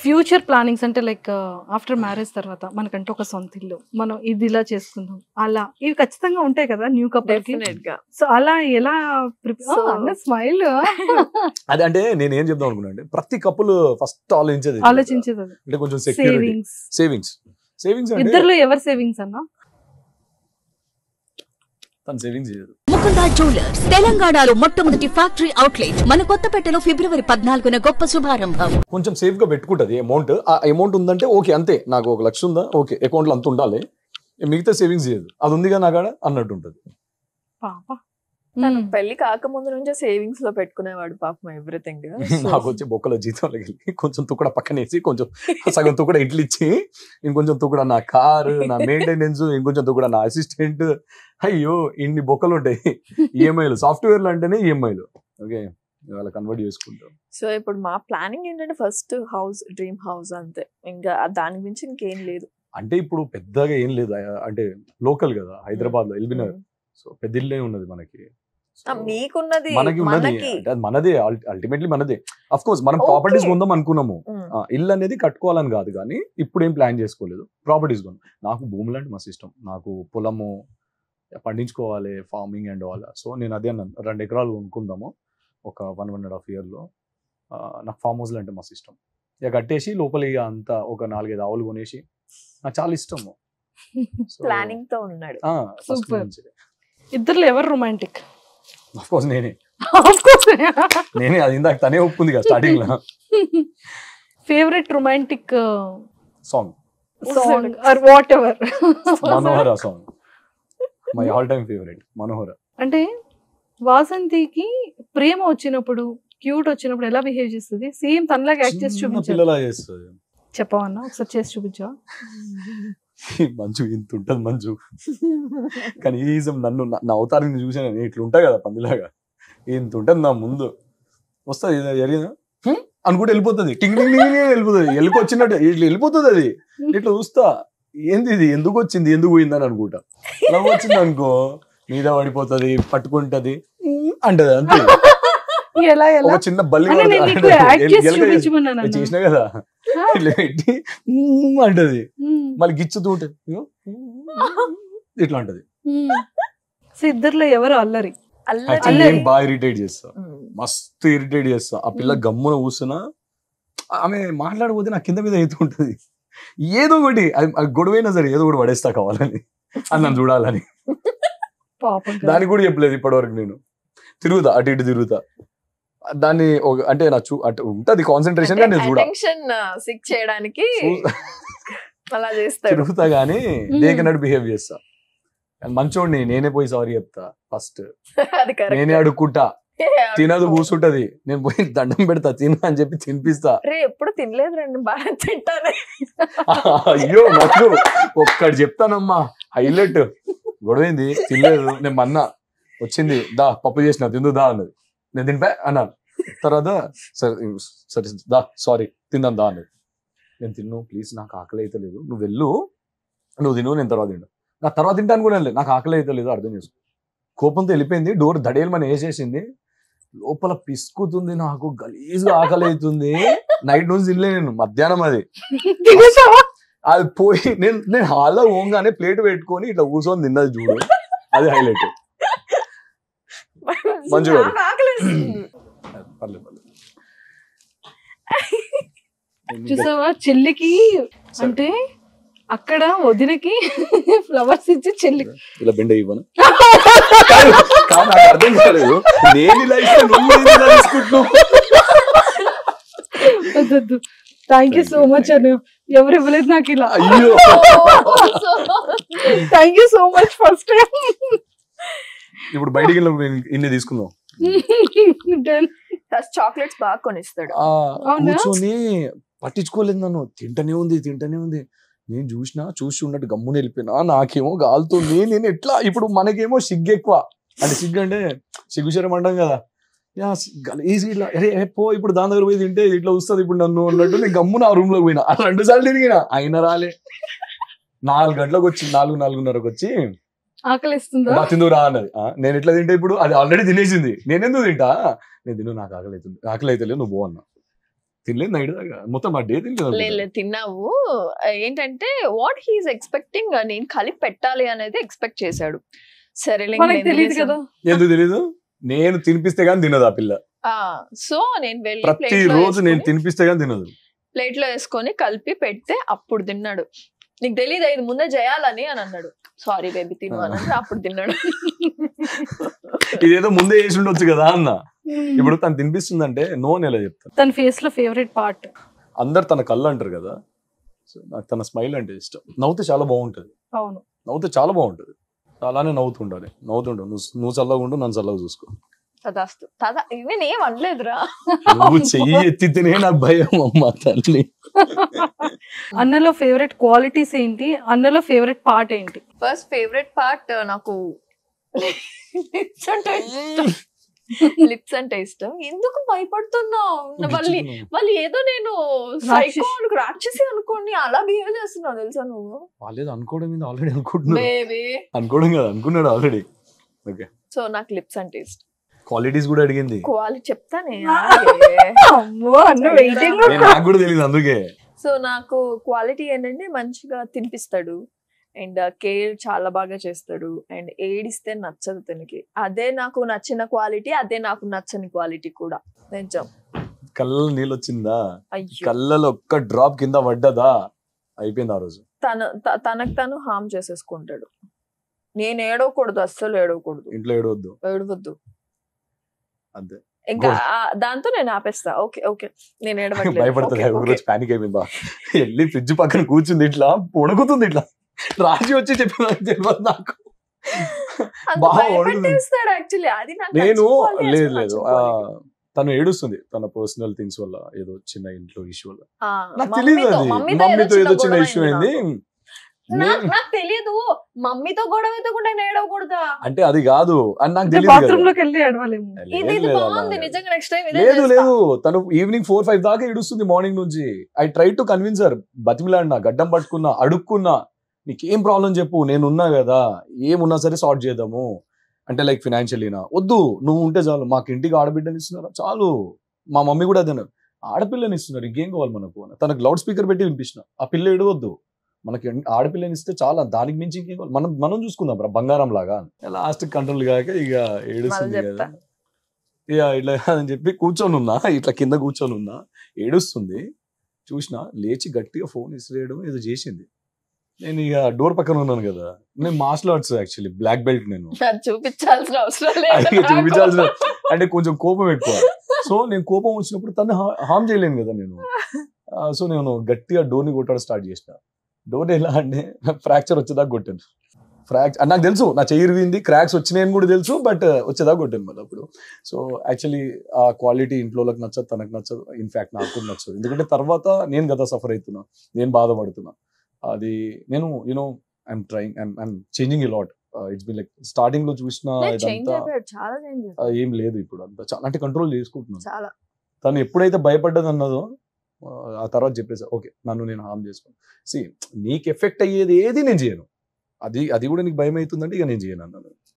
Future plannings అంటే like after marriage తర్వాత మనకంటే ఒక సొంత ఇల్లు, మనం ఇది ఇలా చేసుకుందాం అలా, ఇవి ఖచ్చితంగా ఉంటాయి కదా న్యూ కపుల్ కి. సో అలా ఎలా స్మైల్ అది అంటే నేను ఏం చెప్దాం అనుకున్నా అంటే ప్రతి కపుల్ ఫస్ట్ ఆలోచించేది అంటే కొంచెం సేవింగ్స్ ఇద్దరులో ఎవరు సేవింగ్స్ అన్నా? తను సేవింగ్స్ చేయదు. ముకుందా జ్యువెలర్స్ తెలంగాణలో మొట్టమొదటి ఫ్యాక్టరీ అవుట్లెట్ మన కొత్తపేటలో ఫిబ్రవరి 14న గొప్ప శుభారంభం. కొంచెం సేఫ్ గా పెట్టుకుంటది అమౌంట్. ఆ అమౌంట్ ఉందంటే ఓకే, అంతే, నాకు 1 లక్ష ఉందా ఓకే, అకౌంట్ లో అంత ఉండాలి, మిగతా సేవింగ్స్ చేయదు. అది ఉందిగా నాకాడ అన్నట్టు ఉంటది. తను పెళ్లి కాకముందు నుంచే సేవింగ్స్ లో పెట్టుకునేవాడు పాపం ఎవ్రీథింగ్. నాకు వచ్చి బొక్కలో జీతంలోకి వెళ్ళి కొంచెం తుక్కడ పక్కనేసి కొంచెం సగం తుక్కడ ఇంట్లో ఇచ్చి, ఇంకొంచెం తుక్కడ నా కారు, నా మెయింటెనెన్స్, ఇంకొంచెం తుక్కడ నా అసిస్టెంట్. అయ్యో ఇన్ని బొక్కలు ఉంటాయి. ఈఎంఐలు, సాఫ్ట్వేర్లు అంటేనే ఈఎంఐలు. ఓకే, ఇవాళ కన్వర్ట్ చేసుకుంటాం. సో ఇప్పుడు మా ప్లానింగ్ ఏంటంటే ఫస్ట్ హౌస్, డ్రీమ్ హౌస్ అంతే, ఇంకా దాని గురించి ఇంకేం లేదు. అంటే ఇప్పుడు పెద్దగా ఏం లేదు, అంటే లోకల్ కదా హైదరాబాద్ లో ఎల్బీ నగర్. సో పెద్ద ఇల్లే ఉన్నది మనకి, మీకున్నది మనకి ఉన్నది, మనదే అల్టిమేట్లీ మనదే. అఫ్ కోర్స్ మనం ప్రాపర్టీస్ కొందాం అనుకున్నాము, ఇల్లు అనేది కట్టుకోవాలని కాదు, కానీ ఇప్పుడు ఏం ప్లాన్ చేసుకోలేదు. ప్రాపర్టీస్ కొందాం. నాకు భూములు అంటే మస్తు ఇష్టం, నాకు పొలము పండించుకోవాలి, ఫార్మింగ్ అండ్ ఆల్. సో నేను అదే అన్నాను, 2 ఎకరాలు కొనుక్కుందాము ఒక 1.5 yearలో. నాకు ఫామ్ హౌస్లు అంటే మస్తు ఇష్టం. ఇక కట్టేసి లోపల ఇక అంతా ఒక 4-5 ఆవులు కొనేసి, నాకు చాలా ఇష్టము. ప్లానింగ్ తో ఉన్నాడు. ఇద్దరులో ఎవరు రొమాంటిక్? ఆఫ్ కోర్స్ నేనే. అది ఇందాక తనే ఒప్పుకుంది కదా స్టార్టింగ్ లో. Favourite romantic song or whatever? Manohara song, my all time favourite Manohara. అంటే వాసంతికి ప్రేమ వచ్చినప్పుడు, క్యూట్ వచ్చినప్పుడు ఎలా బిహేవ్ చేస్తుంది? సేమ్ తనలాగా యాక్ట్ చేసి చూపించాలి. చెప్పవన్నా ఒకసారి చేసి చూపించా? మంచు ఇంత ఉంటది మంచు, కనీసం నన్ను నా అవతారాన్ని చూసాను నేను, ఇట్లా కదా పందిలాగా, ఇంత ఉంటుంది నా ముందు. వస్తుంది జరిగిందా అనుకుంటే వెళ్ళిపోతుంది, టింగ్ టింగ్ టింగ్ వెళ్ళిపోతుంది, వచ్చినట్టు ఇట్లా వెళ్ళిపోతుంది. అది ఇట్లా చూస్తా, ఏంది ఇది, ఎందుకు వచ్చింది, ఎందుకు పోయిందని అనుకుంటా. అలా వచ్చింది అనుకో మీద పడిపోతుంది, పట్టుకుంటది అంటది, అంతే. ఒక చిన్న బల్లి చేసినా కదా ఇట్లా పెట్టి అంటది, మళ్ళీ గిచ్చుతూ ఉంటది, ఇట్లా అంటది. ఇద్దరులో ఎవరు అల్లరి? నేను బాగా ఇరిటేట్ చేస్తా, మస్తు ఇరిటేట్ చేస్తా. ఆ పిల్ల గమ్మున కూర్చున్నా, ఆమె మాట్లాడకపోతే నా కింద మీద అవుతూ ఉంటది. ఏదో ఒకటి అది గొడవైనా సరే ఏదో ఒకటి పడేస్తా కావాలని, అది నన్ను చూడాలని. దానికి కూడా చెప్పలేదు ఇప్పటివరకు. నేను తిరుగుతా, అటు ఇటు తిరుగుతా, దాన్ని అంటే నా అటు ఉంటది కాన్సన్ట్రేషన్ గా నేను చేయడానికి తిరుగుతా, గానీ దేకనట్టు బిహేవ్ చేస్తా. మంచోడిని నేనే పోయి సారీ చెప్తా ఫస్ట్, నేనే అడుక్కుంటా. తినదు కూర్చుంటది, నేను పోయి దండం పెడతా, తిన అని చెప్పి తినిపిస్తా. ఎప్పుడు తినలేదు రండి, బాగా తింటాను. అయ్యో నాకు ఒక్కటి చెప్తానమ్మా హైలైట్, గొడవైంది తినలేదు, నేను మన్నా వచ్చింది, దా పప్పు చేసిన తిందు దా అన్నది, నేను తినిపా అన్నాను. తర్వాత సరే సరే దా సారీ తిందాం దా అన్నది. నేను తిన్ను ప్లీజ్, నాకు ఆకలి అయితే లేదు, నువ్వు వెళ్ళు, నువ్వు తిను, నేను తర్వాత తింటా. నా తర్వాత తింటాను కూడా లేదు, నాకు ఆకలి అయితే లేదు, అర్థం చేసుకో. కోపంతో వెళ్ళిపోయింది, డోర్ దడేలమని వేసేసింది, లోపల పిసుకుతుంది, నాకు గలీజ్గా ఆకలి అవుతుంది. నైట్ నుంచి తినలే నేను, మధ్యాహ్నం అది పోయి నేను హాల్లో పోగానే ప్లేట్ పెట్టుకొని ఇట్లా కూర్చొని తిన్నది చూడు, అది హైలైట్. మంచిగా చూసావా చెల్లికి, అంటే అక్కడ వదినకి ఫ్లవర్స్ ఇచ్చి చెల్లి ఇలా బెండ ఇవ్వను. అర్థం కాలేదు, నేను ఇలా వద్దు. థ్యాంక్ యూ సో మచ్ అని ఎవరు ఇవ్వలేదు నాకు ఇలా. అయ్యో thank you so much first time. ఇప్పుడు బయటికి ఇన్ని తీసుకుందాం. చాక్లెట్స్ బాగా కొనిస్తాడు, కూర్చొని పట్టించుకోలేదు నన్ను, తింటనే ఉంది. నేను చూసి ఉన్నట్టు గమ్మున వెళ్ళిపోయినా, నాకేమో గాలుతుంది. నేను ఎట్లా ఇప్పుడు మనకేమో సిగ్గు ఎక్కువ, అంటే సిగ్గు అంటే సిగ్గుశరం అంటాం కదా, ఈజీ ఇట్లా పో ఇప్పుడు దాని దగ్గర పోయి తింటే ఇట్లా వస్తుంది ఇప్పుడు నన్ను అన్నట్టు నేను గమ్మున ఆ రూమ్ లోకి పోయినా. 2 సార్లు తిరిగినా, అయినా రాలే. 4 గంటలకు వచ్చి 4:30కు వచ్చి ఆకలిస్తుందా తిందు రా అన్నది. నేను ఎట్లా తింటా ఇప్పుడు, అది ఆల్రెడీ తినేసింది, నేను ఎందుకు తింటా, నేను తిను, నాకు ఆకలి అయితే లేదు, నువ్వు పో అన్నా. తినలేదు నైట్ దాకా మొత్తం ఆ డే తినలేదు. లేదు తిన్నావు. ఏంటంటే వాట్ హీఈస్ ఎక్స్పెక్టింగ్ నేను కలిపి పెట్టాలి అనేది ఎక్స్పెక్ట్ చేశాడు. సరేలే మనకి తెలియదు కదా. ఎందుకు తెలీదు? నేను తినిపిస్తే గానీ తినదు ఆ పిల్ల. సో నేను వెళ్ళి ప్రతి రోజు నేను తినిపిస్తే గానీ తినదు. ప్లేట్ లో వేసుకొని కలిపి పెడితే అప్పుడు తిన్నాడు. నీకు తెలియదు ఇది ముందే చేయాలని అని అన్నాడు. సారీ బేబీ తిను అని అప్పుడు తిన్నాడు. ఇదేదో ముందే వేసి ఉండొచ్చు కదా అన్న. ఇప్పుడు తను తినిపిస్తుందంటే నో అని ఎలా చెప్తాను. తన ఫేస్ లో ఫేవరెట్ పార్ట్ అందరు తన కళ్ళు అంటారు కదా, సో నాకు తన స్మైల్ అంటే ఇష్టం. నవ్వుతే చాలా బాగుంటది. అవును, నవ్వుతే చాలా బాగుంటది. అలానే నవ్వుతుండాలి. నవ్వుతుండవు. నువ్వు చల్లగా ఉండు, నన్ను చల్లగా చూసుకో. తదాస్తు. నేను ఏం అనలేదురా. నువ్వు చెయ్యి ఎత్తితేనే నాకు భయం అమ్మ తల్లి. అన్నలో ఫేవరెట్ క్వాలిటీస్ ఏంటి, అన్నలో ఫేవరెట్ పార్ట్ ఏంటి? ఫస్ట్ ఫేవరెట్ పార్ట్ నాకు లిప్స్ అంటే ఇష్టం. లిప్స్ అంటే ఇష్టం. ఎందుకు భయపడుతున్నావు? వాళ్ళు ఏదో నేను సైకో రాక్షసి అనుకోండి అలా బిహేవ్ చేస్తున్నావు తెలుసా నువ్వు. వాళ్ళేదో అనుకోవడం మీద ఆల్రెడీ అనుకుంటున్నాడు. బేబీ అనుకోవడం కదా, అనుకున్నాడు ఆల్రెడీ. ఓకే, సో నాకు లిప్స్ అంటే ఇష్టం. క్వాలిటీస్ కూడా అడిగింది. క్వాలిటీ చెప్తానే. నాకు కూడా తెలియదు అందుకే. సో నాకు క్వాలిటీ ఏంటంటే మంచిగా తినిపిస్తాడు అండ్ కేర్ చాలా బాగా చేస్తాడు అండ్ ఏడిస్తే నచ్చదు తనకి. అదే నాకు నచ్చిన క్వాలిటీ, అదే నాకు నచ్చని క్వాలిటీ కూడా. నిజం. కళ్ళలో నీళ్ళు వచ్చిందా, కళ్ళలో ఒక్క డ్రాప్ కింద పడ్డదా అయిపోయింది ఆ రోజు. తనకు తను హార్మ్ చేసేసుకుంటాడు. నేను ఏడవకూడదు, అస్సలు ఏడవకూడదు. ఇంట్లో ఏడవద్దు అంతే. ఇంకా దాంతో నేను ఆపేస్తా. ఓకే ఓకే నేను ఏడవట్లేదు. భయపడతాను. ఒక రోజు ప్యానిక్ అయిపోయింది. వెళ్ళి ఫ్రిడ్జ్ పక్కన కూర్చుంది, ఇట్లా పొడుగుతుంది. ఇట్లా రాజీ వచ్చి చెప్పిన తెలియదు నాకు. నేను లేదు తను ఏడుస్తుంది తన పర్సనల్ థింగ్స్ వల్ల, ఏదో చిన్న ఇంట్లో ఇష్యూ వల్ల. నాకు తెలియదు అది మమ్మీతో ఏదో చిన్న ఇష్యూ అయింది. నాకు తెలియదు. మమ్మీతో గొడవ ఎత్తకుండా ఏడవకూడదా అంటే అది కాదు అని నాకు తెలియదు. లేదు తను ఈవినింగ్ 4-5 దాకా ఏడుస్తుంది మార్నింగ్ నుంచి. I try to convince her. బతిమిలాడినా, గడ్డం పట్టుకున్నా, అడుక్కున్నా, నీకేం ప్రాబ్లం చెప్పు, నేనున్నా కదా, ఏమున్నా సరే సార్ట్ చేద్దాము అంటే లైక్ ఫినాన్షియలీనా. వద్దు, నువ్వు ఉంటే చాలు, మాకు ఇంటికి ఆడబిడ్డని ఇస్తున్నారు చాలు. మా మమ్మీ కూడా అదే, ఆడపిల్లని ఇస్తున్నారు ఇంకేం కావాలి మనకు. తనకు లౌడ్ స్పీకర్ పెట్టి వినిపించిన, ఆ పిల్ల ఏడవద్దు, మనకి ఆడపిల్లని ఇస్తే చాలా, దానికి మించి ఇంకేం కావాలి, మనం చూసుకుందాం రా బంగారం లాగా. లాస్ట్ కంట్రోల్ కాక ఇక ఏడుస్తుంది కదా, ఇక ఇట్లా అని చెప్పి కూర్చొని ఉన్నా, ఇట్లా కింద కూర్చొని ఉన్నా, ఏడుస్తుంది. చూసిన లేచి గట్టిగా ఫోన్ ఇసిరేయడం ఏదో చేసింది. నేను ఇక డోర్ పక్కన ఉన్నాను కదా, నేను martial arts actually black belt. నేను చూపించాల్సిన అవసరం అంటే కొంచెం కోపం ఎక్కువ. సో నేను కోపం వచ్చినప్పుడు తను హార్మ్ చేయలేను కదా నేను. సో నేను గట్టిగా డోర్ని కొట్టడం స్టార్ట్ చేసిన. డోర్ ఎలా అంటే ఫ్రాక్చర్ వచ్చేదాకా కొట్టాను. నాకు తెలుసు నా చెయ్యి ఇరిగింది, క్రాక్స్ వచ్చినాయని కూడా తెలుసు, బట్ వచ్చేదాకా కొట్టాను మళ్ళీ అప్పుడు. సో యాక్చువల్లీ ఆ క్వాలిటీ ఇంట్లోకి నచ్చదు, తనకు నచ్చదు, ఇన్ఫాక్ట్ నాకు కూడా నచ్చదు. ఎందుకంటే తర్వాత నేను కదా సఫర్ అవుతున్నా, నేను బాధపడుతున్నా. అది నేను I'm trying, I'm changing a lot. It's been like starting లో చూసిన ఇదంతా ఏం లేదు ఇప్పుడు, అంతా చాలా అంటే కంట్రోల్ చేసుకుంటున్నాను. తను ఎప్పుడైతే భయపడ్డది అన్నదో ఆ తర్వాత చెప్పేసా, ఓకే నన్ను నేను హార్మ్ చేసుకోను. సి నీకు ఎఫెక్ట్ అయ్యేది ఏది నేను చేయను, అది కూడా నీకు భయం అవుతుందంటే ఇక నేను చేయను అన్నాను.